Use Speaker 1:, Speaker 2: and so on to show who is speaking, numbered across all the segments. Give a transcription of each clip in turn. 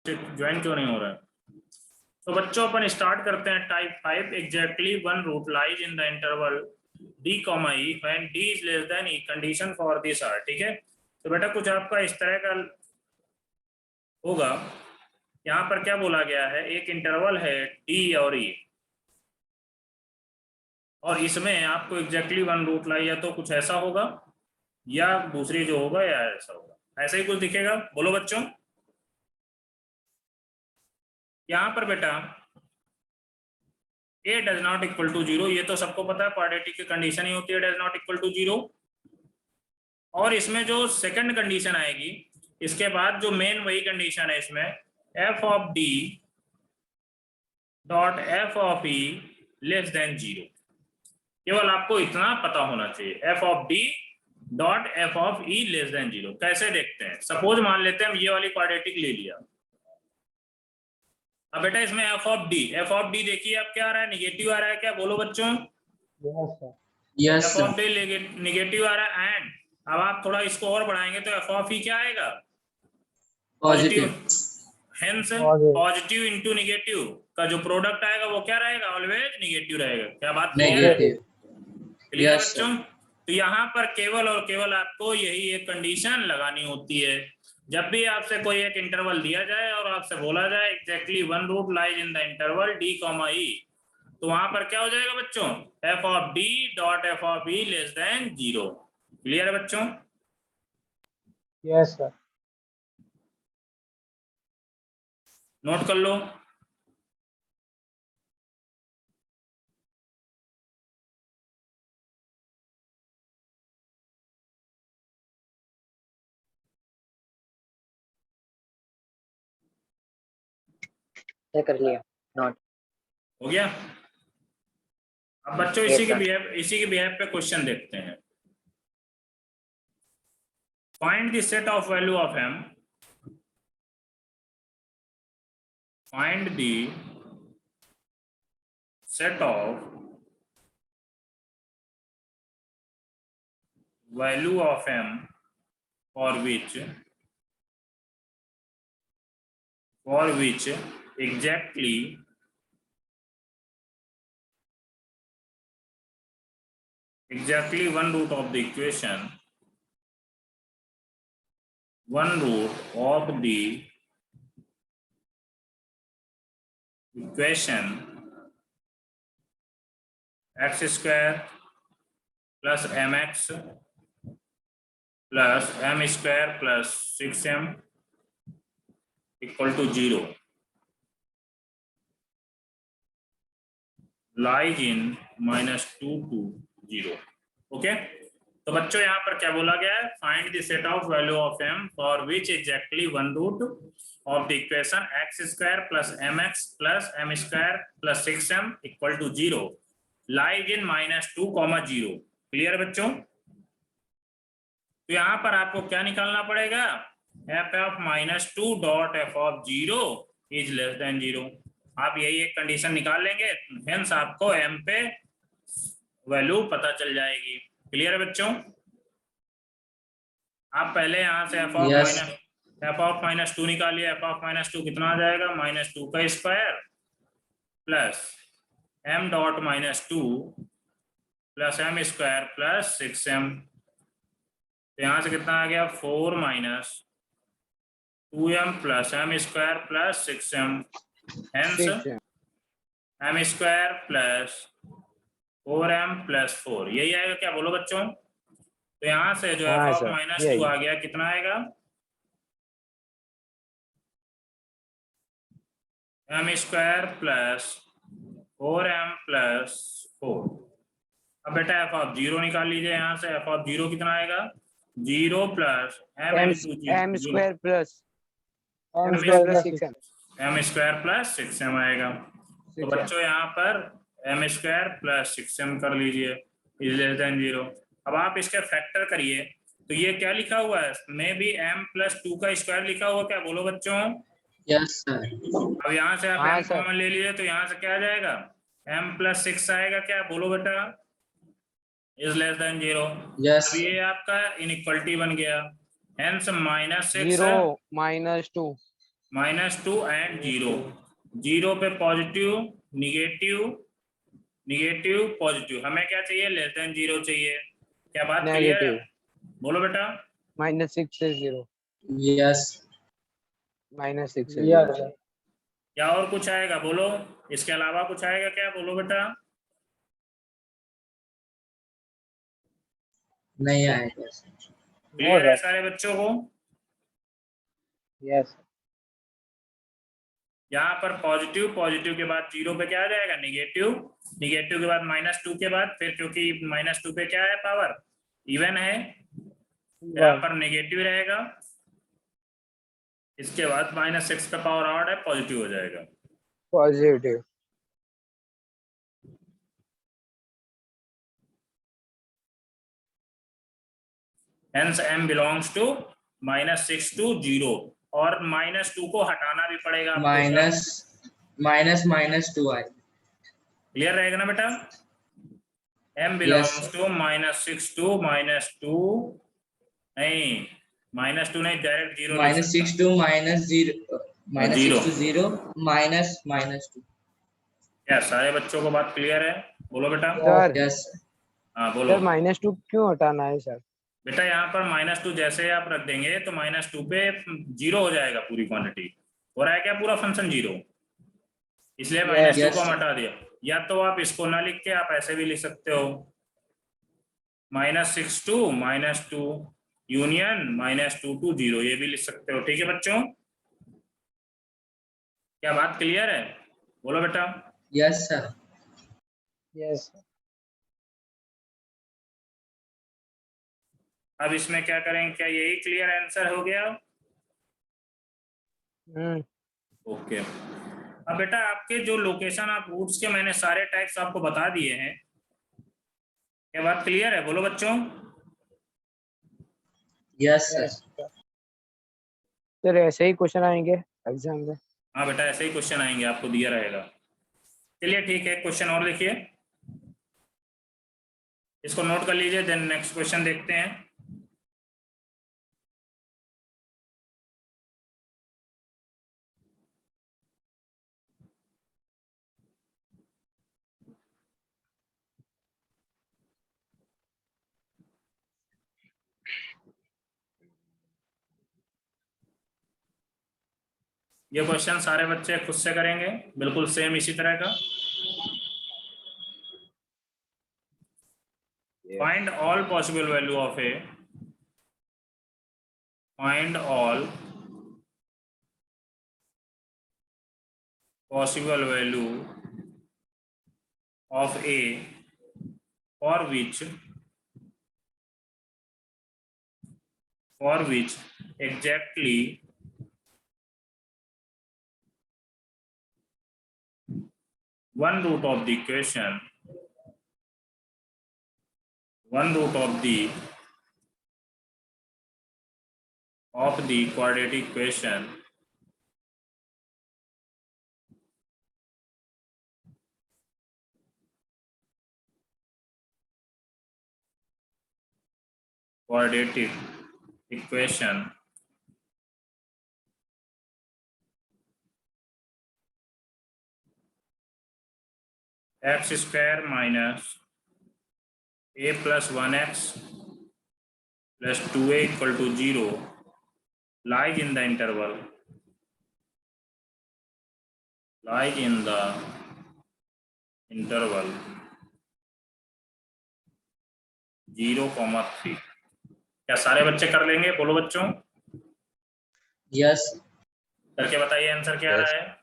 Speaker 1: Join क्यों नहीं हो रहा है? तो बच्चों अपन स्टार्ट करते हैं type 5 exactly one root lies in the interval d, e when d is less than e condition for this R. ठीक है, तो बेटा कुछ आपका इस तरह का होगा। यहाँ पर क्या बोला गया है, एक इंटरवल है d और e, और इसमें आपको एग्जैक्टली वन रूट लाई या तो कुछ ऐसा होगा या दूसरी जो होगा या ऐसा होगा, ऐसा ही कुछ दिखेगा। बोलो बच्चों, यहाँ पर बेटा a does not equal to 0, ये तो सबको पता है, क्वाड्रेटिक की कंडीशन ही होती है डज नॉट इक्वल टू 0। और इसमें जो सेकंड कंडीशन आएगी इसके बाद, जो मेन वही कंडीशन है इसमें, f of d dot f of e less than 0। केवल आपको इतना पता होना चाहिए, f of d dot f of e less than 0। कैसे देखते हैं, सपोज मान लेते हैं हम ये वाली क्वाड्रेटिक ले लिया। अब बेटा इसमें f ऑफ d देखिए अब क्या आ रहा है, निगेटिव आ रहा है क्या? बोलो बच्चों,
Speaker 2: yes
Speaker 1: f of d negative आ रहा है। एंड अब आप थोड़ा इसको और बढ़ाएंगे तो f ऑफ e क्या आएगा? Positive. Hence positive into negative का जो प्रोडक्ट आएगा वो क्या रहेगा? ऑलवेज निगेटिव रहेगा। क्या बात क्लियर है? क्लियर बच्चों? तो यहाँ पर केवल और केवल आपको यही एक कंडीशन लगानी होती है। जब भी आपसे कोई एक इंटरवल दिया जाए और आपसे बोला जाए exactly one root lies in the interval d, e, तो वहां पर क्या हो जाएगा बच्चों? f of d dot f of e less than 0। Clear है बच्चों?
Speaker 3: Yes sir.
Speaker 1: नोट कर लो।
Speaker 3: कर लिया, नोट
Speaker 1: हो गया। अब बच्चों इसी के बिहेव पे क्वेश्चन देखते हैं। Find the set of value of m, find the set of value of m for which exactly one root of the equation, x square plus mx plus m square plus 6m equal to 0 lies in -2 to 0। Okay, तो बच्चों यहाँ पर क्या बोला गया है? Find the set of value of m for which exactly one root of the equation x square plus mx plus m square plus 6m equal to 0 lies in -2, 0। Clear बच्चों? तो यहाँ पर आपको क्या निकालना पड़ेगा? f of -2 dot f of 0 is less than 0। आप यही एक कंडीशन निकाल लेंगे, हेंस आपको m पे वैल्यू पता चल जाएगी। क्लियर है बच्चों? आप पहले यहाँ से f ऑफ -2 निकालिए। f ऑफ -2 कितना आ जाएगा? -2 का square plus m dot -2 plus m square plus 6m। तो यहाँ से कितना आ गया? 4 - 2m plus m square plus 6m, hence m square plus 4m plus 4, यही आएगा क्या? बोलो बच्चों। तो यहाँ से जो f ऑफ -2 आ गया, कितना आएगा? m square plus 4m plus 4। अब बेटा f ऑफ 0 निकाल लीजिए। यहाँ से f ऑफ 0 कितना आएगा? 0 plus m
Speaker 3: square plus
Speaker 1: m square plus 6m आएगा। तो बच्चों यहाँ पर m स्क्वायर प्लस 6m कर लीजिए, इज लेस देन 0। अब आप इसके फैक्टर करिए तो ये क्या लिखा हुआ है? में भी m प्लस 2 का स्क्वायर लिखा हुआ, क्या? बोलो बच्चों।
Speaker 2: Yes sir.
Speaker 1: अब यहाँ से आप m कॉमन ले लीजिए तो यहाँ से क्या आ जाएगा? m प्लस 6 आएगा, क्या? बोलो बेटा, इज लेस देन 0।
Speaker 2: यस।
Speaker 1: अब ये आपका इनइक्वालिटी बन गया, हेंस -6
Speaker 3: 0 -2
Speaker 1: -2 एंड 0, 0 पे पॉजिटिव, निगेटिव, निगेटिव, पॉजिटिव। हमें क्या चाहिए? लेस देन 0 चाहिए। क्या बात क्लियर है?
Speaker 3: नेगेटिव
Speaker 1: बोलो बेटा।
Speaker 3: -6 से 0
Speaker 2: Yes.
Speaker 3: -6 से
Speaker 4: Yes,
Speaker 3: 0
Speaker 4: sir.
Speaker 1: क्या और कुछ आएगा? बोलो, इसके अलावा कुछ आएगा क्या? बोलो बेटा।
Speaker 2: नहीं आएगा sir.
Speaker 4: No,
Speaker 1: क्लियर है
Speaker 4: sir.
Speaker 1: सारे बच्चों को?
Speaker 4: Yes.
Speaker 1: यहाँ पर पॉजिटिव, पॉजिटिव के बाद 0 पे क्या आ जाएगा? निगेटिव, निगेटिव के बाद -2 के बाद फिर, क्योंकि -2 पे क्या है? पावर इवन है, यहाँ
Speaker 4: One.
Speaker 1: पर नेगेटिव रहेगा। इसके बाद -6 का पावर ऑड है, पॉजिटिव हो जाएगा।
Speaker 3: Positive.
Speaker 1: Hence m belongs to -6 to 0, और -2 को हटाना भी पड़ेगा आपको।
Speaker 2: -2 आएगा.
Speaker 1: क्लियर रहेगा ना बेटा? m
Speaker 2: Yes,
Speaker 1: belongs
Speaker 2: sir.
Speaker 1: to -6 to -2, नहीं, -2 नहीं, डायरेक्ट 0 लिख सकता।
Speaker 2: -6 to -0, -6 to 0, -2.
Speaker 1: क्या सारे बच्चों को बात क्लियर है? बोलो बेटा।
Speaker 3: Sir
Speaker 2: Yes, sir.
Speaker 1: हाँ बोलो।
Speaker 3: सर -2 क्यों हटाना है सर?
Speaker 1: बेटा यहाँ पर -2 जैसे ही आप रख देंगे तो -2 पे 0 हो जाएगा, पूरी क्वांटिटी हो रहा है क्या? पूरा फंक्शन 0, इसलिए -2
Speaker 2: Yes,
Speaker 1: को हम
Speaker 2: sir.
Speaker 1: हटा दिया। या तो आप इसको ना लिख के आप ऐसे भी लिख सकते हो, -6 to -2 यूनियन -2 to 0, ये भी लिख सकते हो। ठीक है बच्चों, क्या बात क्लियर है? बोलो बेटा।
Speaker 2: Yes, sir.
Speaker 4: Yes.
Speaker 1: अब इसमें क्या करेंगे? क्या यही क्लियर आंसर हो गया? ओके। अब बेटा आपके जो लोकेशन ऑफ रूट्स के मैंने सारे टाइप्स आपको बता दिए हैं, क्या बात क्लियर है? बोलो बच्चों।
Speaker 2: Yes, sir.
Speaker 4: Yes. sir.
Speaker 3: Sir ऐसे ही क्वेश्चन आएंगे एग्जाम में?
Speaker 1: हाँ बेटा, ऐसे ही क्वेश्चन आएंगे, आपको दिया रहेगा। चलिए ठीक है, क्वेश्चन और देखिए, इसको नोट कर लीजिए, देन नेक्स्ट क्वेश्चन देखते हैं। ये क्वेश्चन सारे बच्चे खुद से करेंगे, बिल्कुल सेम इसी तरह का। Find all possible value of A, find all possible value of a for which exactly one root of the equation, one root of the quadratic equation quadratic equation x square minus a plus 1x plus 2a equal to 0 lies in the interval 0,3। क्या सारे बच्चे कर लेंगे? बोलो बच्चों,
Speaker 2: Yes.
Speaker 1: करके बताइए answer क्या आ
Speaker 3: Yes.
Speaker 1: रहा है।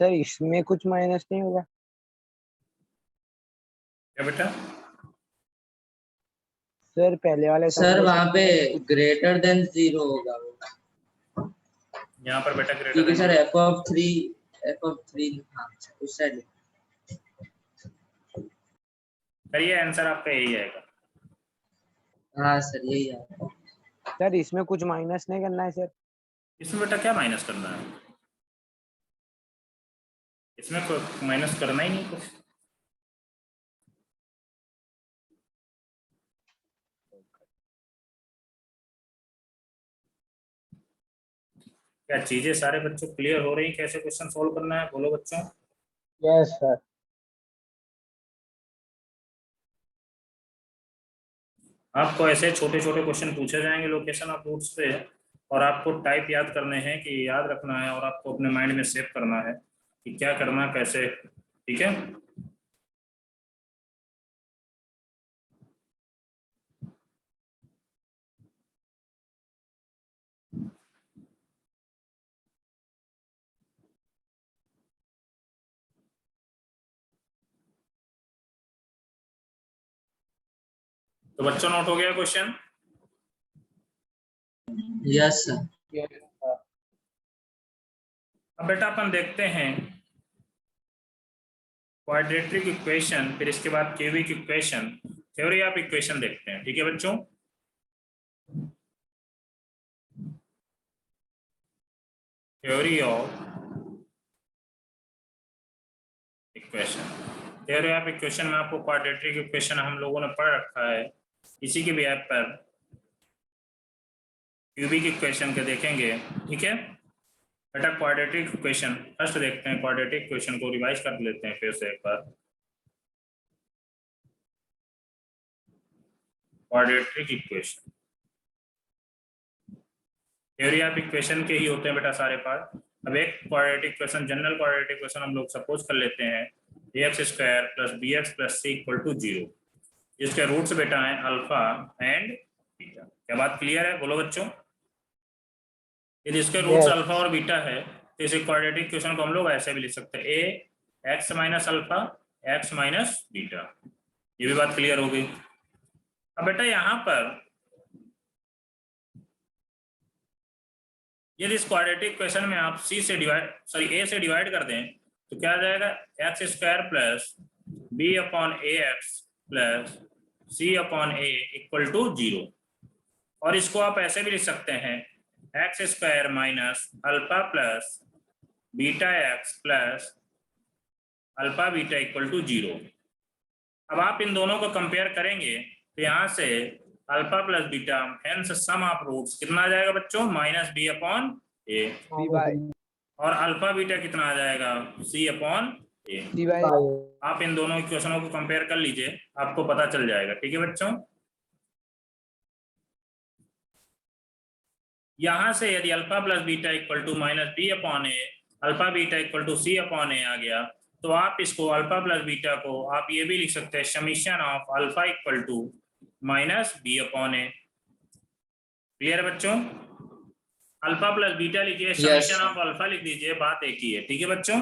Speaker 3: सर इसमें कुछ माइनस नहीं होगा?
Speaker 1: क्या बेटा?
Speaker 3: सर पहले वाले
Speaker 2: सर वहाँ
Speaker 3: समेशन
Speaker 2: पे
Speaker 3: में कुछ
Speaker 2: ग्रेटर देन 0 होगा वो,
Speaker 1: यहाँ पर बेटा ग्रेटर
Speaker 2: क्योंकि
Speaker 1: देन
Speaker 2: सर
Speaker 1: जीरो।
Speaker 2: f(3) हाँ उस साइड।
Speaker 1: करिए, आंसर आपका यही आएगा।
Speaker 2: हाँ सर यही है।
Speaker 3: सर इसमें कुछ माइनस नहीं करना है सर?
Speaker 1: इसमें बेटा क्या माइनस करना है? इसमें कोई माइनस करना ही नहीं कुछ। क्या चीजें सारे बच्चों क्लियर हो रही हैं? कैसे क्वेश्चन सोल्व करना है, बोलो बच्चों।
Speaker 4: Yes, sir.
Speaker 1: आपको ऐसे छोटे छोटे क्वेश्चन पूछे जाएंगे लोकेशन ऑफ रूट्स पे, और आपको टाइप याद करने हैं कि याद रखना है, और आपको अपने माइंड में सेव करना है कि क्या करना है, कैसे। ठीक है। तो बच्चों नोट हो गया question?
Speaker 2: Yes sir.
Speaker 4: Yes, sir.
Speaker 1: अब बेटा अपन देखते हैं क्वाड्रेटिक इक्वेशन, फिर इसके बाद cubic equation, theory of equation देखते हैं। ठीक है बच्चों। Theory of equation, theory of equation में आपको क्वाड्रेटिक इक्वेशन हम लोगों ने पढ़ रखा है। इसी के भी ऐप पर क्यूबिक इक्वेशन के देखेंगे। ठीक है बेटा। क्वाड्रेटिक इक्वेशन फर्स्ट देखते हैं, क्वाड्रेटिक इक्वेशन को रिवाइज कर लेते हैं फिर से एक बार। Quadratic equation, theory of equation के ही होते हैं बेटा सारे पार्ट। अब एक quadratic equation, general quadratic equation हम लोग सपोज कर लेते हैं ax square plus bx plus c equal to 0, जिसके रूट्स बेटा हैं अल्फा एंड बीटा। क्या बात क्लियर है, बोलो बच्चों। यदि इसके रूट्स
Speaker 4: Yes.
Speaker 1: अल्फा और बीटा है तो इस क्वाड्रेटिक इक्वेशन को हम लोग ऐसे भी लिख सकते हैं, a x minus alpha x minus beta. ये भी बात क्लियर हो गई। अब बेटा यहाँ पर यदि इस क्वाड्रेटिक इक्वेशन में आप a से डिवाइड कर दें तो क्या आ जाएगा, x square plus b upon a x plus c upon a equal to 0। और इसको आप ऐसे भी लिख सकते हैं, x square minus alpha plus beta x plus alpha beta equal to 0। अब आप इन दोनों को कंपेयर करेंगे तो यहाँ से alpha plus beta hence sum of roots कितना आ जाएगा बच्चों, minus B upon A.
Speaker 3: B by
Speaker 1: और अल्फा बीटा कितना आ जाएगा, C upon A.
Speaker 3: D by.
Speaker 1: आप इन दोनों इक्वेशनों को कंपेयर कर लीजिए, आपको पता चल जाएगा। ठीक है बच्चों। यहां से यदि alpha plus beta equal to minus B upon A, alpha beta equal to C upon A आ गया, तो आप इसको अल्फा प्लस बीटा को आप ये भी लिख सकते हैं summation of alpha equal to minus B upon a. Clear बच्चों। अल्फा प्लस बीटा लिखिए, समीशन ऑफ अल्फा लिख दीजिए, बात एक ही है। ठीक है बच्चों।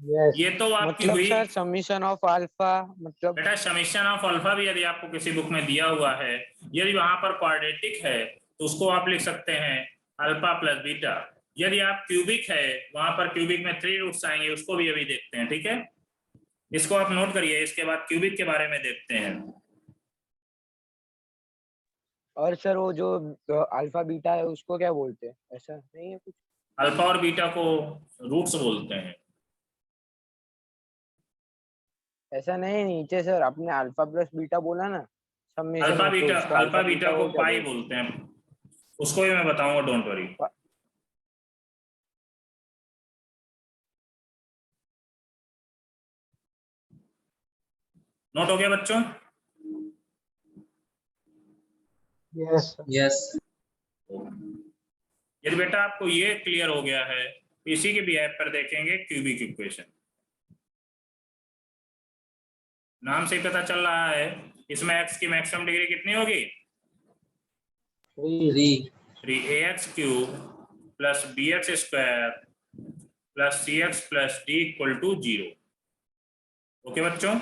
Speaker 4: Yes.
Speaker 1: ये तो आपकी
Speaker 3: मतलब
Speaker 1: हुई
Speaker 3: सर समीशन ऑफ अल्फा मतलब
Speaker 1: बेटा, समीशन ऑफ अल्फा भी यदि आपको किसी बुक में दिया हुआ है, यदि वहां पर क्वाड्रेटिक है तो उसको आप लिख सकते हैं अल्फा प्लस बीटा। यदि आप क्यूबिक है, वहां पर क्यूबिक में 3 रूट्स आएंगे, उसको भी अभी देखते हैं। ठीक है, इसको आप नोट करिए, इसके बाद क्यूबिक के बारे में देखते हैं।
Speaker 3: और सर वो जो अल्फा बीटा है उसको क्या बोलते हैं, ऐसा नहीं है कुछ?
Speaker 1: अल्फा और बीटा को रूट्स बोलते हैं।
Speaker 3: ऐसा नहीं, नीचे सर आपने अल्फा प्लस बीटा बोला ना समेशन
Speaker 1: अल्फा
Speaker 3: ऑफ, तो
Speaker 1: बीटा,
Speaker 3: उसको
Speaker 1: अल्फा बीटा को
Speaker 3: क्या
Speaker 1: पाई
Speaker 3: बोलते
Speaker 1: बोलते हैं, उसको भी मैं बताऊंगा, डोंट वरी।
Speaker 3: हैं?
Speaker 1: नोट हो गया बच्चों।
Speaker 4: Yes.
Speaker 2: यस।
Speaker 1: यदि बेटा आपको ये क्लियर हो गया है, इसी के भी ऐप पर देखेंगे क्यूबिक इक्वेशन। नाम से ही पता चल रहा है, इसमें x की मैक्सिमम डिग्री कितनी होगी,
Speaker 2: 3
Speaker 1: 3ax cube plus bx square plus C x plus D equal to 0। Okay बच्चों,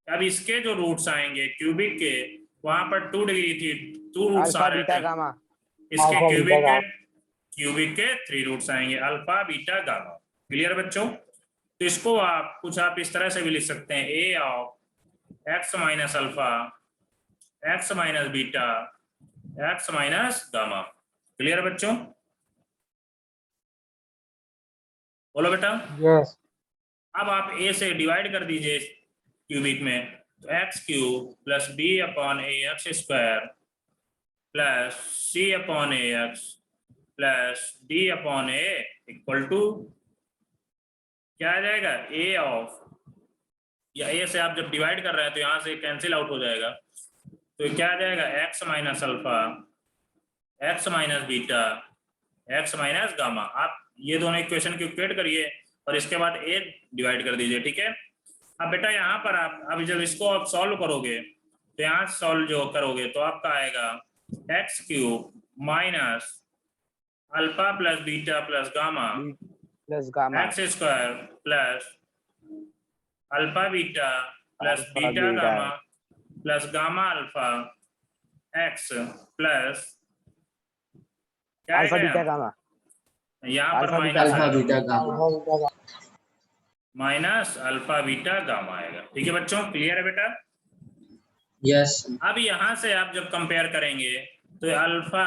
Speaker 1: अब इसके जो रूट्स आएंगे क्यूबिक के, वहां पर 2 डिग्री थी, 2 रूट्स आ
Speaker 3: अल्फा
Speaker 1: रहे
Speaker 3: बीटा
Speaker 1: थे।
Speaker 3: गामा।
Speaker 1: इसके
Speaker 4: अल्फा बीटा
Speaker 1: क्यूबिक के 3 रूट्स आएंगे, अल्फा बीटा गामा। क्लियर बच्चों? तो इसको आप कुछ आप इस तरह से भी लिख सकते हैं, A of X minus alpha X minus beta X minus gamma. Clear बच्चों? बोलो बेटा।
Speaker 4: यस
Speaker 1: अब आप ए से डिवाइड कर दीजिए क्यूबिक में, तो x cube plus b upon a x square plus c upon a x plus d upon a equal to क्या आ जाएगा, ए ऑफ, या ए से आप जब डिवाइड कर रहे हैं तो यहां से कैंसिल आउट हो जाएगा, तो क्या आ जाएगा, x minus alpha X minus beta X minus gamma. आप ये दोनों इक्वेशन को इक्वेट करिए और इसके बाद ए डिवाइड कर दीजिए। ठीक है, अब बेटा यहाँ पर आप अब जब इसको आप सॉल्व करोगे तो यहाँ सॉल्व जो करोगे तो आपका आएगा x cube minus alpha plus beta plus gamma
Speaker 3: plus gamma
Speaker 1: x square plus alpha beta plus
Speaker 3: alpha
Speaker 1: beta
Speaker 3: beta
Speaker 1: gamma plus gamma alpha x plus क्या
Speaker 3: अल्फा
Speaker 1: आएगा
Speaker 3: बीटा गामा
Speaker 1: यहाँ पर
Speaker 3: अल्फा बीटा
Speaker 1: माइनस
Speaker 2: अल्फा
Speaker 1: आएगा,
Speaker 2: beta gamma.
Speaker 4: Alpha beta gamma.
Speaker 1: Minus alpha beta gamma आएगा। ठीक है बच्चों, clear है बेटा?
Speaker 2: यस
Speaker 1: अब यहां से आप जब कंपेयर करेंगे तो alpha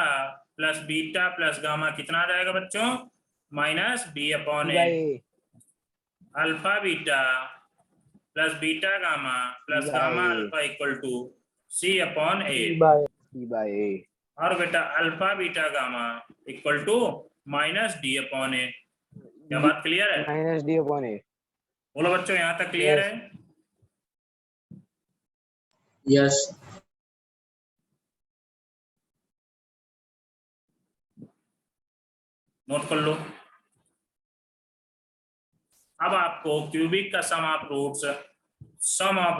Speaker 1: plus beta plus gamma कितना आ जाएगा बच्चों, minus B upon A, alpha beta plus beta gamma plus gamma alpha equal to C upon A,
Speaker 3: C by A.
Speaker 1: और बेटा alpha beta gamma equal to minus D upon A. क्या बात clear है?
Speaker 3: Minus D upon A.
Speaker 1: बोलो बच्चों, यहां तक clear
Speaker 4: Yes.
Speaker 1: है?
Speaker 2: यस
Speaker 1: नोट कर लो। अब आपको क्यूबिक का sum of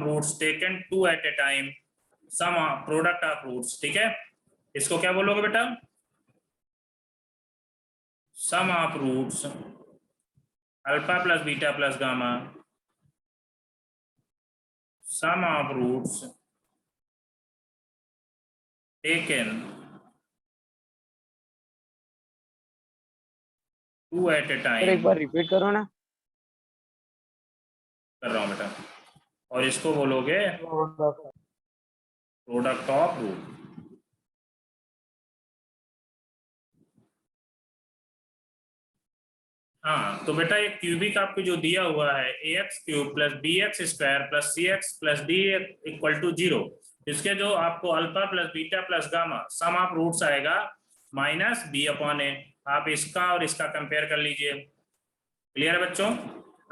Speaker 1: roots taken 2 at a time, sum of product of roots. ठीक है, इसको क्या बोलोगे बेटा, sum of roots alpha plus beta plus gamma, sum of roots taken 2 at a
Speaker 3: sir
Speaker 1: time.
Speaker 3: एक बार रिपीट करो ना।
Speaker 1: कर रहा हूं बेटा, और इसको बोलोगे प्रोडक्ट ऑफ रूट। हाँ, तो बेटा ये क्यूबिक आपको जो दिया हुआ है A X cube plus B X square plus C x plus D equal to 0, इसके जो आपको alpha plus beta plus gamma sum of roots आएगा माइनस बी अपॉन ए। आप इसका और इसका कंपेयर कर लीजिए। क्लियर है बच्चों?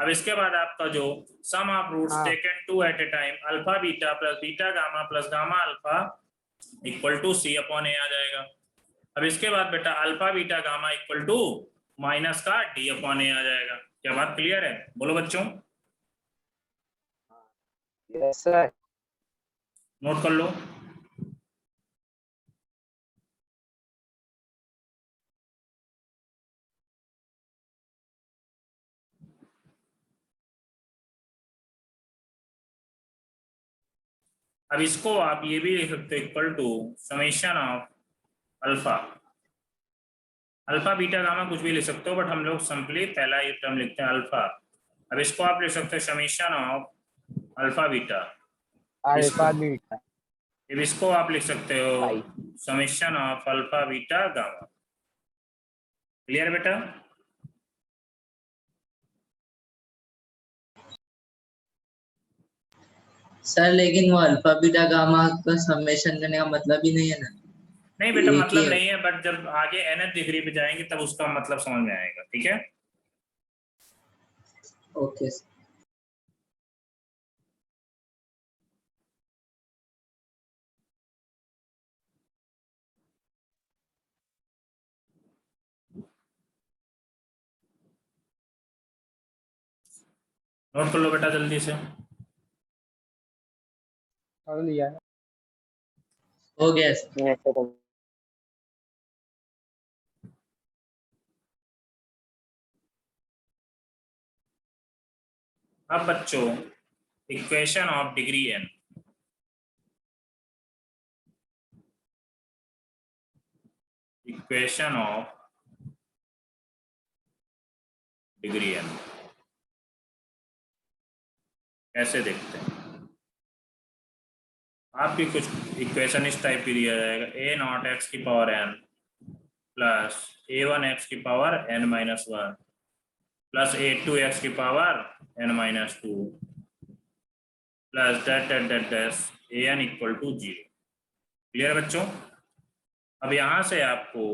Speaker 1: अब इसके बाद आपका जो सम ऑफ रूट्स
Speaker 3: हाँ।
Speaker 1: Taken 2 at a time alpha beta plus gamma alpha equal to C upon A आ जाएगा। अब इसके बाद बेटा alpha beta gamma equal to minus का डी अपॉन ए आ जाएगा। क्या बात क्लियर है? बोलो बच्चों,
Speaker 3: यस सर।
Speaker 1: नोट कर लो। अब इसको आप ये भी लिख सकते हो equal to summation of alpha, alpha beta gamma कुछ भी लिख सकते हो, बट हम लोग सिंपली पहला ही टर्म लिखते हैं अल्फा। अब इसको आप लिख सकते हो summation of alpha beta,
Speaker 3: alpha beta
Speaker 1: अब इसको आप लिख सकते हो
Speaker 3: आई।
Speaker 1: Summation of alpha beta gamma. Clear बेटा?
Speaker 2: सर लेकिन वो अल्फा बीटा गामा का समेशन करने का मतलब ही नहीं है ना।
Speaker 1: नहीं बेटा,
Speaker 2: एक ही
Speaker 1: मतलब
Speaker 2: है।
Speaker 1: नहीं है, बट जब आगे nth डिग्री पे जाएंगे तब उसका मतलब समझ में आएगा। ठीक है,
Speaker 2: ओके
Speaker 1: नोट कर लो बेटा जल्दी से।
Speaker 4: कर लिया है।
Speaker 2: हो गया सर।
Speaker 3: Yes, sir.
Speaker 1: अब बच्चों equation of degree n, equation of degree n कैसे देखते हैं। आपकी कुछ इक्वेशन इस टाइप की दिया जाएगा, a नॉट x की power n plus a1 x की power n minus 1 plus a2 x की power n minus 2 plus dash an equal to 0। Clear बच्चों। अब यहां से आपको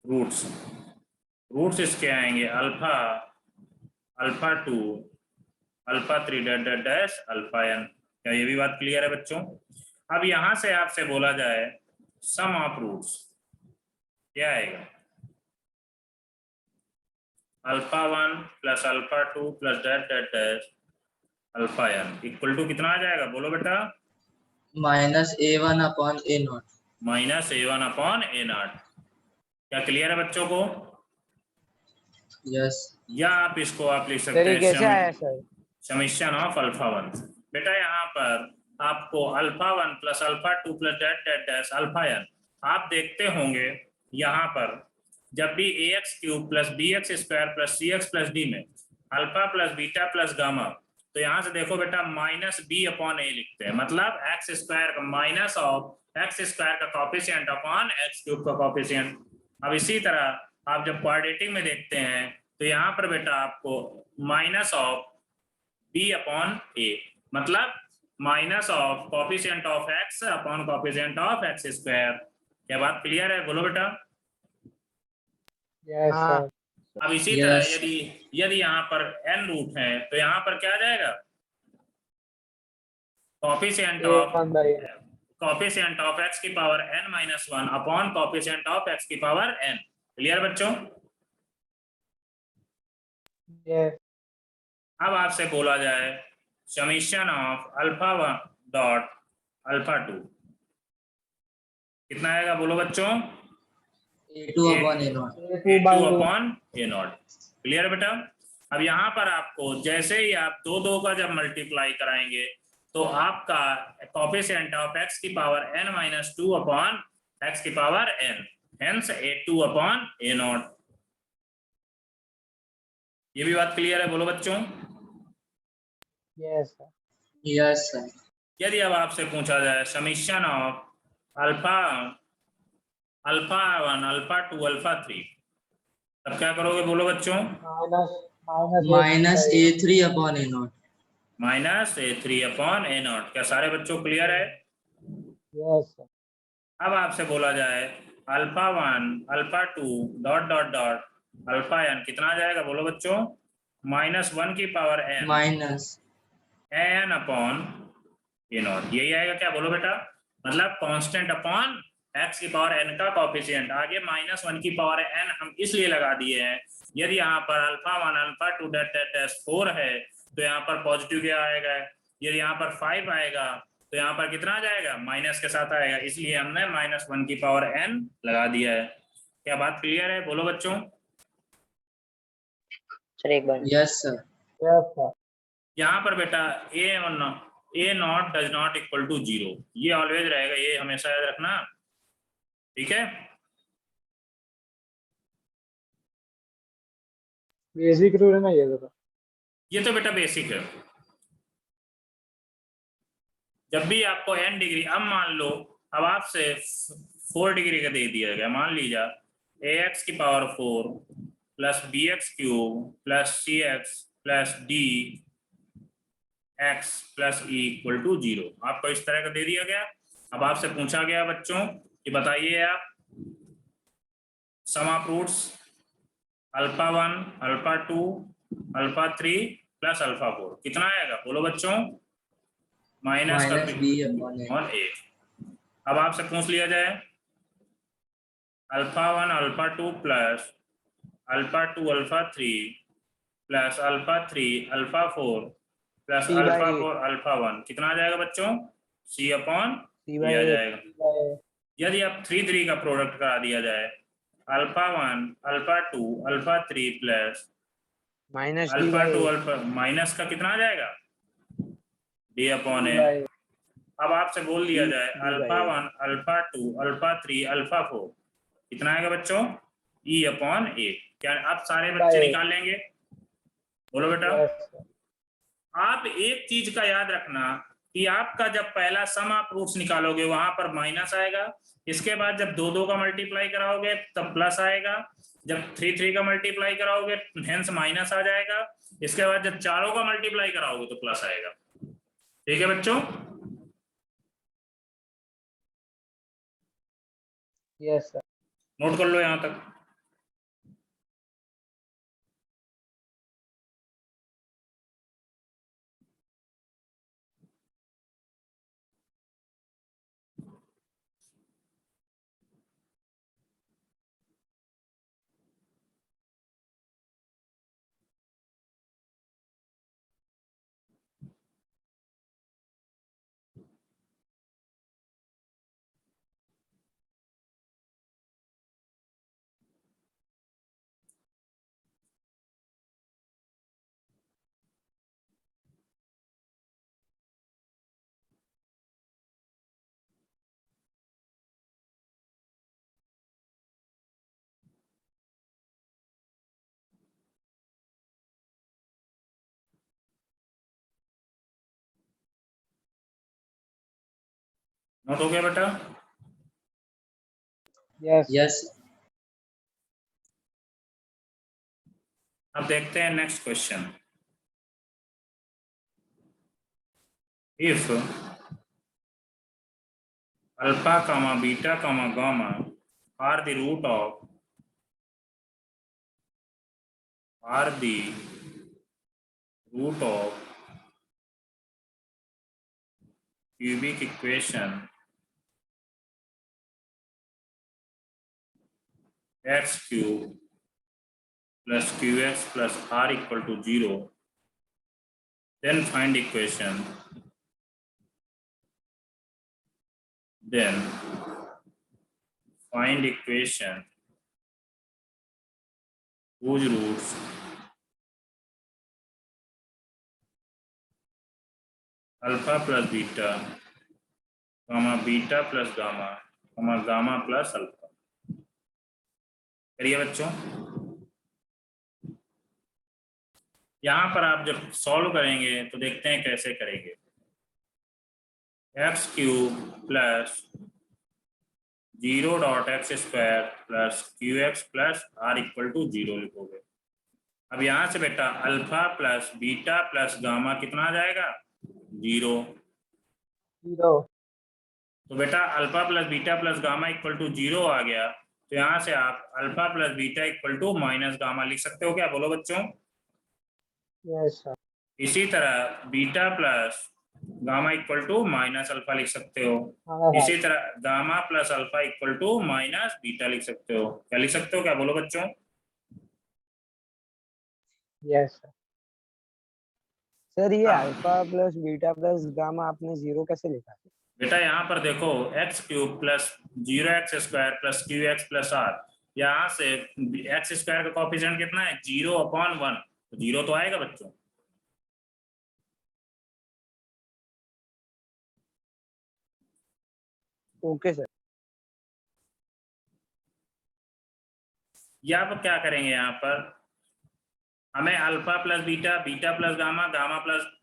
Speaker 1: रूट्स इसके आएंगे alpha, alpha 2, alpha 3 dash alpha n। क्या ये भी बात क्लियर है बच्चों। अब यहां से आपसे बोला जाए सम ऑफ रूट्स, क्या आएगा, alpha 1 plus alpha 2 plus dash alpha n equal to कितना आ जाएगा, बोलो बेटा,
Speaker 2: minus a1 upon a not.
Speaker 1: Minus a1 upon a0। क्या क्लियर है बच्चों को।
Speaker 2: यस।
Speaker 1: या आप इसको आप लिख
Speaker 3: सर
Speaker 1: सकते
Speaker 3: ये कैसे आया
Speaker 1: हैं
Speaker 3: सर?
Speaker 1: Summation of alpha 1। बेटा यहाँ पर आपको alpha 1 plus alpha 2 plus dash alpha n, आप देखते होंगे यहाँ पर जब भी ax cube plus bx square plus cx plus d में alpha plus beta plus gamma, तो यहाँ से देखो बेटा माइनस b अपॉन a लिखते हैं, मतलब एक्स स्क्वायर का माइनस ऑफ एक्स स्क्वायर का कॉफिशिएंट अपॉन एक्स क्यूब का कॉफिशिएंट। अब इसी तरह आप जब क्वाड्रेटिक में देखते हैं तो यहाँ पर बेटा आपको minus of b upon a, मतलब minus of coefficient of x upon coefficient of x square. क्या बात क्लियर है, बोलो बेटा।
Speaker 4: Yes,
Speaker 3: हाँ।
Speaker 4: sir.
Speaker 1: अब इसी
Speaker 2: Yes.
Speaker 1: तरह यदि यहाँ पर n रूट है तो यहाँ पर क्या आ जाएगा, coefficient of
Speaker 4: A1 by N.
Speaker 1: Coefficient of x की power n minus 1 upon coefficient of x की पावर n। क्लियर बच्चों।
Speaker 4: Yes.
Speaker 1: अब आपसे बोला जाए summation of alpha 1 dot alpha 2 कितना आएगा, बोलो बच्चों,
Speaker 2: a2 upon a not.
Speaker 4: A2 by
Speaker 1: a2
Speaker 4: A.
Speaker 1: Upon a0। Clear बेटा। अब यहाँ पर आपको जैसे ही आप दो का जब मल्टीप्लाई कराएंगे तो आपका कॉफिशिएंट ऑफ x की power n minus 2 upon x की power n, hence a2 upon a0। ये भी बात क्लियर है, बोलो बच्चों।
Speaker 4: Yes, sir.
Speaker 2: Yes sir.
Speaker 1: यदि अब आपसे पूछा जाए summation of alpha, alpha 1 alpha 2 alpha 3, तब क्या करोगे, बोलो बच्चों,
Speaker 2: minus a3 upon a not.
Speaker 1: Minus a3 upon a0। क्या सारे बच्चों क्लियर है।
Speaker 4: Yes, sir.
Speaker 1: अब आपसे बोला जाए alpha 1 alpha 2 dot dot dot alpha n कितना आ जाएगा, बोलो बच्चों, माइनस 1 की power n
Speaker 2: minus
Speaker 1: n upon a0। यही आएगा क्या, बोलो बेटा, मतलब कांस्टेंट अपॉन x की पावर n का कॉफिशिएंट। आगे माइनस 1 की पावर n हम इसलिए लगा दिए हैं, यदि यहाँ पर अल्फा 1 अल्फा 2 डैश 4 है तो यहाँ पर पॉजिटिव क्या आएगा, यदि यहाँ पर 5 आएगा तो यहाँ पर कितना आ जाएगा, माइनस के साथ आएगा, इसलिए हमने माइनस 1 की पावर n लगा दिया है। क्या बात क्लियर है, बोलो बच्चों।
Speaker 3: सर एक बार।
Speaker 2: Yes sir.
Speaker 4: Yes, sir.
Speaker 1: यहाँ पर बेटा a not does not equal to 0, ये ऑलवेज रहेगा, ये हमेशा याद रखना, ठीक है।
Speaker 4: बेसिक रूल है ना ये तो.
Speaker 1: ये तो बेटा बेसिक है। जब भी आपको n डिग्री, अब मान लो अब आपसे 4 डिग्री का दे दिया गया, मान लीजिए ax की power 4 plus bx cube plus cx plus d x plus e equal to 0, आपको इस तरह का दे दिया गया। अब आपसे पूछा गया बच्चों कि बताइए आप sum of roots alpha 1 alpha 2 alpha 3 plus alpha 4 कितना आएगा, बोलो बच्चों, minus
Speaker 2: b upon a।
Speaker 1: A. अब आपसे पूछ लिया जाए alpha 1 alpha 2 plus alpha 2 alpha 3 plus alpha 3 alpha 4 plus
Speaker 3: C
Speaker 1: alpha
Speaker 3: by
Speaker 1: 4 alpha 1 कितना आ जाएगा बच्चों, c upon
Speaker 3: C
Speaker 1: b
Speaker 3: by
Speaker 1: आ
Speaker 3: A.
Speaker 1: जाएगा। यदि अब 3 का प्रोडक्ट करा दिया जाए alpha 1 alpha 2 alpha 3 plus
Speaker 3: minus D
Speaker 1: alpha
Speaker 3: by
Speaker 1: two alpha minus का कितना आ जाएगा डी अपॉन ए।
Speaker 4: बाई
Speaker 1: अब आपसे बोल दिया जाए
Speaker 3: D by
Speaker 1: alpha
Speaker 3: A।
Speaker 1: 1 alpha 2 alpha 3 alpha 4 कितना आएगा बच्चों ई अपॉन ए। क्या आप सारे बच्चे
Speaker 4: बाई
Speaker 1: निकाल लेंगे? बोलो बेटा।
Speaker 4: यस सर
Speaker 1: आप एक चीज का याद रखना कि आपका जब पहला सम आप रूट्स निकालोगे वहां पर माइनस आएगा, इसके बाद जब दो दो का मल्टीप्लाई कराओगे तब प्लस आएगा, जब थ्री थ्री का मल्टीप्लाई कराओगे हेंस माइनस आ जाएगा, इसके बाद जब चारों का मल्टीप्लाई कराओगे तो प्लस आएगा। ठीक है बच्चों?
Speaker 4: यस सर
Speaker 1: नोट कर लो यहां तक। नोट हो गया बेटा?
Speaker 4: यस
Speaker 2: यस
Speaker 1: अब देखते हैं next question. If alpha comma beta comma gamma are the root of cubic equation x cube plus qx plus r equal to 0, then find equation whose roots alpha plus beta comma beta plus gamma comma gamma plus alpha। करिए बच्चों। यहां पर आप जब solve करेंगे तो देखते हैं कैसे करेंगे। X cube plus 0.x² plus qx plus r equal to 0 लिखोगे। अब यहां से बेटा alpha plus beta plus gamma कितना आ जाएगा 0।
Speaker 4: जीरो
Speaker 1: तो बेटा alpha plus beta plus gamma equal to 0 आ गया, तो यहां से आप alpha plus beta equal to minus gamma लिख सकते हो क्या? बोलो बच्चों।
Speaker 4: यस सर
Speaker 1: इसी तरह beta plus gamma equal to minus alpha लिख सकते हो।
Speaker 4: हाँ
Speaker 1: इसी तरह gamma plus alpha equal to minus beta लिख सकते हो। क्या लिख सकते हो क्या? बोलो बच्चों।
Speaker 3: यस सर, ये
Speaker 1: हाँ।
Speaker 3: Alpha plus beta plus gamma आपने जीरो कैसे लिखा?
Speaker 1: बेटा यहाँ पर देखो x cube plus 0x² plus qx plus r, यहाँ से x² का कॉफिशिएंट कितना है 0/1, तो 0 तो आएगा बच्चों।
Speaker 3: Okay sir.
Speaker 1: या आप क्या करेंगे, यहाँ पर हमें alpha plus beta beta plus gamma gamma plus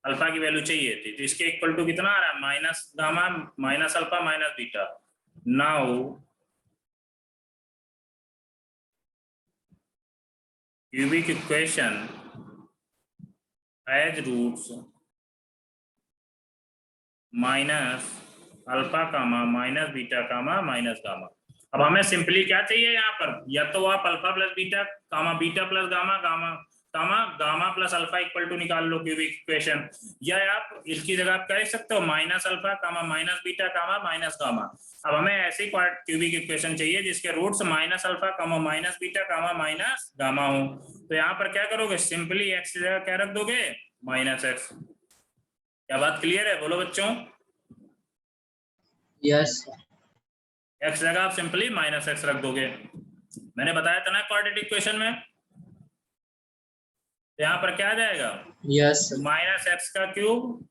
Speaker 1: alpha की वैल्यू चाहिए थी, तो इसके इक्वल टू कितना आ रहा है minus gamma minus alpha minus beta. Now cubic equation has roots minus alpha comma minus beta comma minus gamma. अब हमें सिंपली क्या चाहिए यहाँ पर, या तो आप alpha plus beta comma beta plus gamma gamma comma gamma plus alpha equal to निकाल लो क्यूबिक इक्वेशन, या आप इसकी जगह आप कह सकते हो minus alpha comma minus beta comma minus gamma. अब हमें ऐसी क्यूबिक इक्वेशन चाहिए जिसके roots minus alpha comma minus beta comma minus gamma हो। तो यहाँ पर क्या करोगे, सिंपली एक्स की जगह क्या रख दोगे माइनस एक्स। क्या बात क्लियर है? बोलो बच्चों।
Speaker 2: यस
Speaker 1: एक्स जगह आप सिंपली माइनस एक्स रख दोगे। मैंने बताया था ना क्वाड्रेटिक इक्वेशन में। तो यहाँ पर क्या आ जाएगा,
Speaker 2: यस सर,
Speaker 1: माइनस एक्स का cube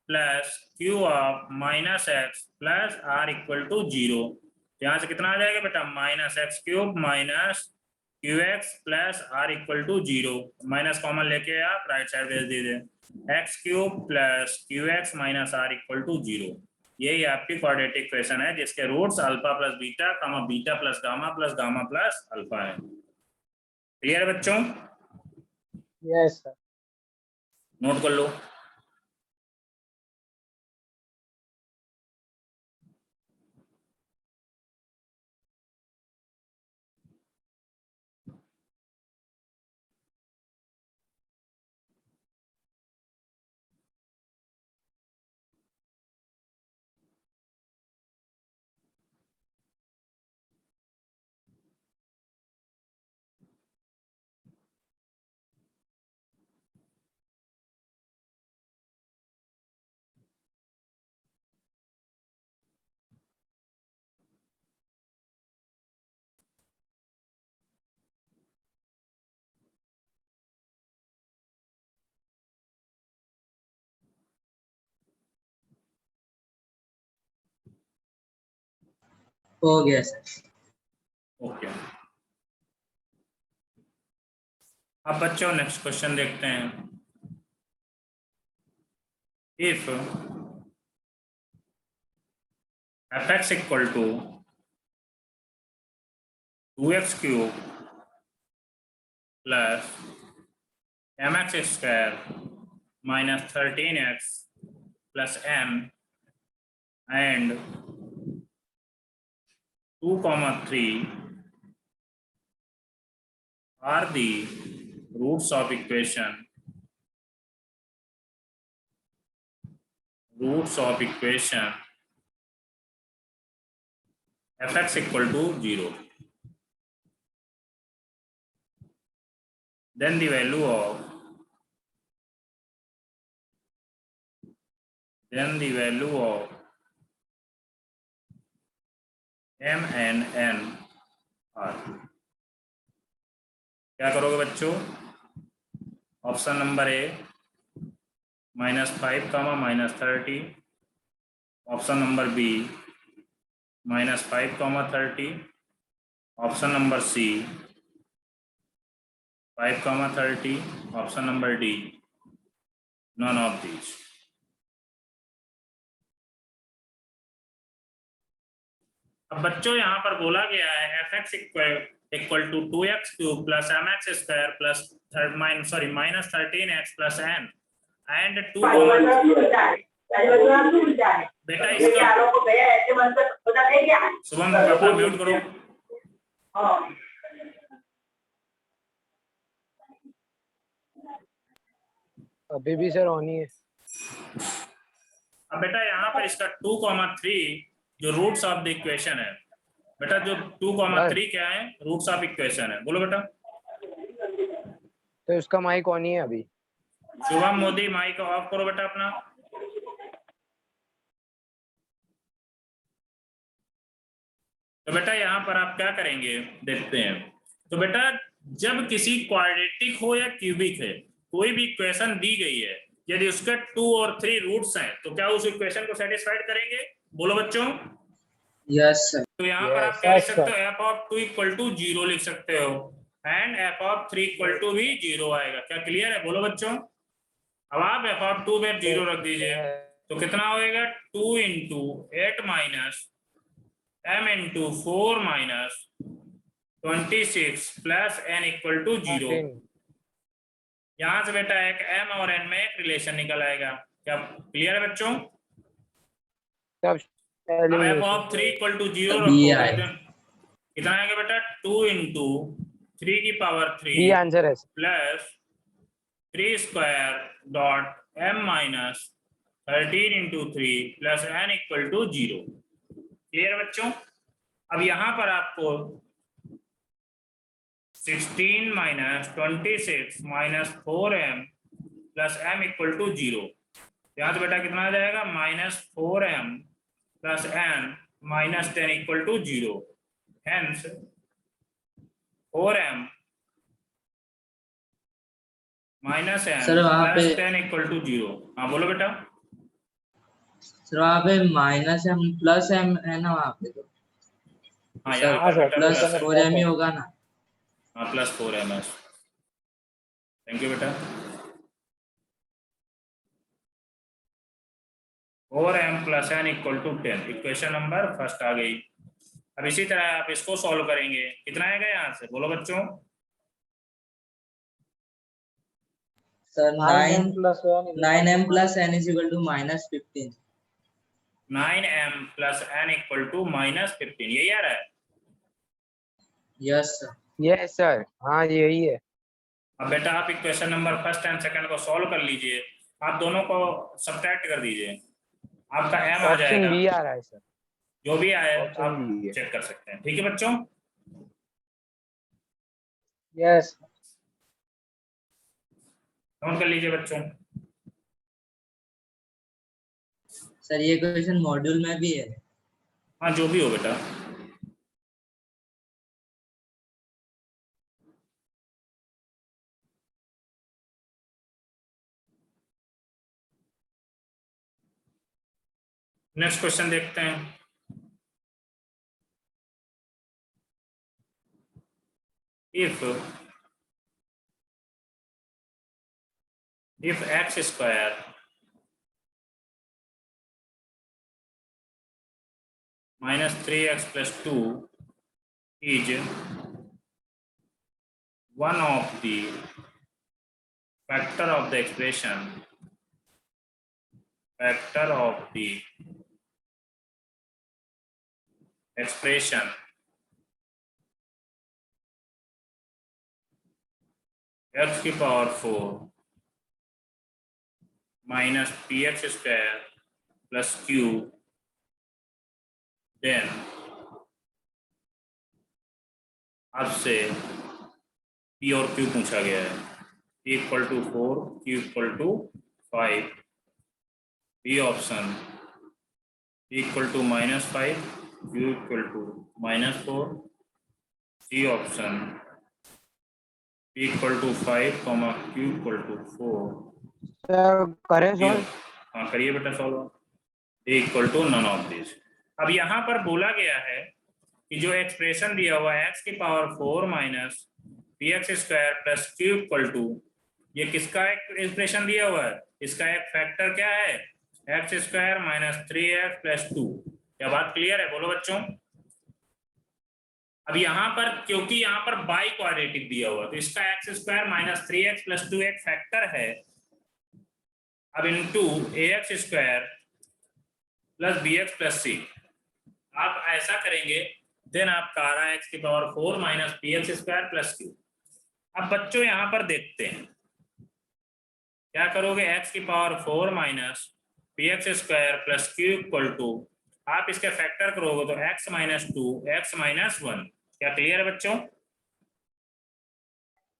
Speaker 1: plus q of minus x plus r equal to 0। यहाँ से कितना आ जाएगा बेटा, minus x cube minus q x plus r equal to 0। Minus common लेके आप राइट साइड भेज दीजिए, x cube plus q x minus r equal to 0। यही आपकी क्वाड्रेटिक इक्वेशन है जिसके roots alpha plus beta comma beta plus gamma plus alpha है। Clear है बच्चों,
Speaker 4: यस सर।
Speaker 1: नोट कर लो।
Speaker 2: हो गया सर।
Speaker 1: ओके, अब बच्चों नेक्स्ट क्वेश्चन देखते हैं। If fx equal to 2x cube plus mx square minus 13x plus m and 2,3 are the roots of equation fx equal to 0, then the value of m and n are, क्या करोगे बच्चों, option number A -5 -30, option number B -5 30, option number C 5 30, option number D none of these. अब बच्चों यहाँ पर बोला गया है fx equal to 2x cube plus mx square plus minus 13x plus n and 2, बेटा इसका शुभम अपना म्यूट करो।
Speaker 3: अभी भी सर ऑन ही है।
Speaker 1: अब बेटा यहाँ पर इसका 2,3 जो रूट्स ऑफ द इक्वेशन है, बेटा जो 2,3 क्या है, रूट्स ऑफ इक्वेशन है, बोलो बेटा।
Speaker 3: तो उसका माइक ऑन ही है अभी।
Speaker 1: शुभम मोदी माइक ऑफ करो बेटा अपना। तो बेटा यहाँ पर आप क्या करेंगे देखते हैं। तो बेटा जब किसी क्वाड्रेटिक हो या क्यूबिक है, कोई भी इक्वेशन दी गई है, यदि उसके 2 और 3 रूट्स हैं तो क्या उस इक्वेशन को सेटिस्फाइड करेंगे, बोलो बच्चों।
Speaker 2: Yes sir.
Speaker 1: तो यहाँ पर आप क्या लिख सकते हो, f ऑफ 2 इक्वल टू 0 लिख सकते हो and f of 3 equal to भी 0 आएगा। क्या क्लियर है, बोलो बच्चों। अब आप f ऑफ 2 में 0 रख दीजिए तो कितना होएगा, 2 into 8 minus m into 4 minus 26 plus n equal to 0। यहाँ से बेटा एक m और n में एक रिलेशन निकल आएगा। क्या क्लियर है बच्चों। अब f ऑफ 3 इक्वल टू 0 रखोगे कितना आएगा बेटा, 2 इंटू 3 की पावर 3
Speaker 3: आंसर है
Speaker 1: plus 3 square dot m minus 13 into 3 plus n equal to 0। Clear बच्चों। अब यहाँ पर आपको 16 minus 26 minus 4m plus m equal to 0। यहाँ से बेटा कितना आ जाएगा, -4m plus n minus 10 equal to 0। Hence 4m minus n
Speaker 2: sir वहाँ
Speaker 1: प्लस
Speaker 2: पे
Speaker 1: 10 इक्वल टू 0। हाँ बोलो बेटा।
Speaker 2: सर वहाँ पे -m प्लस m है ना वहाँ पे, तो
Speaker 1: हाँ
Speaker 2: सर
Speaker 1: यहाँ
Speaker 4: हाँ
Speaker 1: पर
Speaker 4: सर,
Speaker 1: बेटा
Speaker 2: प्लस
Speaker 1: प्लस है।
Speaker 2: 4m ही होगा ना।
Speaker 1: हाँ +4 ms। थैंक यू बेटा। 4m plus n equal to 10, equation number first आ गई। अब इसी तरह आप इसको सॉल्व करेंगे, कितना आएगा यहाँ से बोलो बच्चों।
Speaker 2: Sir
Speaker 4: 9m plus 1 is equal to
Speaker 2: 9m plus n is equal to -15।
Speaker 1: 9m plus n equal to -15, यही आ रहा है।
Speaker 2: Yes sir.
Speaker 3: यस सर, हाँ यही है।
Speaker 1: अब बेटा आप equation number first and second को सॉल्व कर लीजिए, आप दोनों को सब्ट्रैक्ट कर दीजिए, आपका m आ
Speaker 3: ऑप्शन
Speaker 1: जाएगा।
Speaker 3: बी आ रहा है सर।
Speaker 1: जो भी आए
Speaker 3: ऑप्शन
Speaker 1: आप
Speaker 3: बी है।
Speaker 1: चेक कर सकते हैं, ठीक है बच्चों।
Speaker 4: yes
Speaker 1: नोट कर लीजिए बच्चों।
Speaker 2: सर ये क्वेश्चन मॉड्यूल में भी है।
Speaker 1: हाँ जो भी हो बेटा। नेक्स्ट क्वेश्चन देखते हैं। if x square minus 3x plus 2 is one of the factor of the expression x की power 4 minus px square plus q, then आपसे p और q पूछा गया है। p equal to 4, q equal to 5, b option p equal to -5, q equal to -4, c option p equal to 5, q equal to 4।
Speaker 3: Sir करें solve.
Speaker 1: हाँ करिए बेटा solve. a equal to none of this. अब यहाँ पर बोला गया है कि जो एक्सप्रेशन दिया हुआ है x की power 4 minus px square plus q equal to, ये किसका एक एक्सप्रेशन दिया हुआ है, इसका एक फैक्टर क्या है, x square minus 3x plus 2। क्या बात क्लियर है बोलो बच्चों। अब यहाँ पर क्योंकि यहाँ पर बाई क्वाड्रेटिक दिया हुआ, तो इसका x square minus 3x plus 2 एक फैक्टर है। अब into ax square plus bx plus c, आप ऐसा करेंगे, देन आपका आ रहा है x की power 4 minus px square plus q। अब बच्चों यहाँ पर देखते हैं क्या करोगे, x की power 4 minus px square plus q equal to, आप इसके फैक्टर करोगे तो x माइनस 2 x माइनस 1। क्या क्लियर है बच्चों।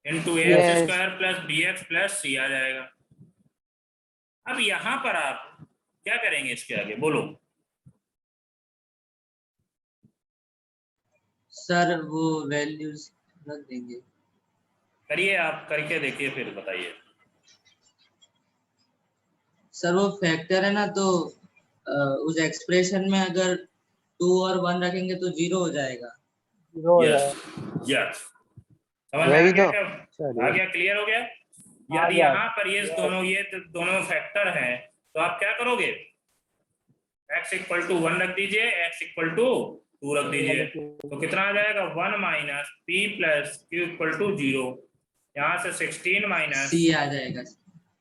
Speaker 1: Into ax square plus bx plus c आ जाएगा। अब यहाँ पर आप क्या करेंगे, इसके आगे बोलो।
Speaker 2: सर वो वैल्यूज रख देंगे।
Speaker 1: करिए, आप करके देखिए फिर बताइए।
Speaker 2: सर वो फैक्टर है ना, तो उस एक्सप्रेशन में अगर 2 और 1 रखेंगे तो 0 हो जाएगा।
Speaker 4: 0 हो
Speaker 1: यस
Speaker 4: जाएगा।
Speaker 1: यस, समझ में आ
Speaker 3: वही
Speaker 1: गया
Speaker 3: तो।
Speaker 1: क्या, आ गया, क्लियर हो गया।
Speaker 4: आ
Speaker 1: यदि
Speaker 4: गया।
Speaker 1: यहाँ पर ये दोनों फैक्टर हैं तो आप क्या करोगे, x इक्वल टू 1 रख दीजिए, x इक्वल टू 2 रख दीजिए, तो कितना आ जाएगा 1 minus p plus q equal to 0। यहाँ से 16 माइनस
Speaker 2: c आ जाएगा,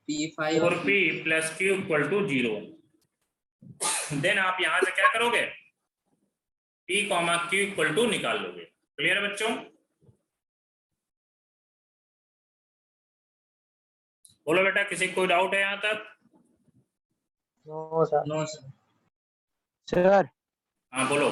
Speaker 2: p5 और
Speaker 1: 4p plus q equal to 0। Then आप यहाँ से क्या करोगे, p comma q equal to निकाल लोगे। क्लियर है बच्चों। बोलो बेटा, किसी कोई डाउट है यहाँ तक।
Speaker 4: No sir.
Speaker 2: No sir.
Speaker 3: Sir
Speaker 1: हाँ बोलो।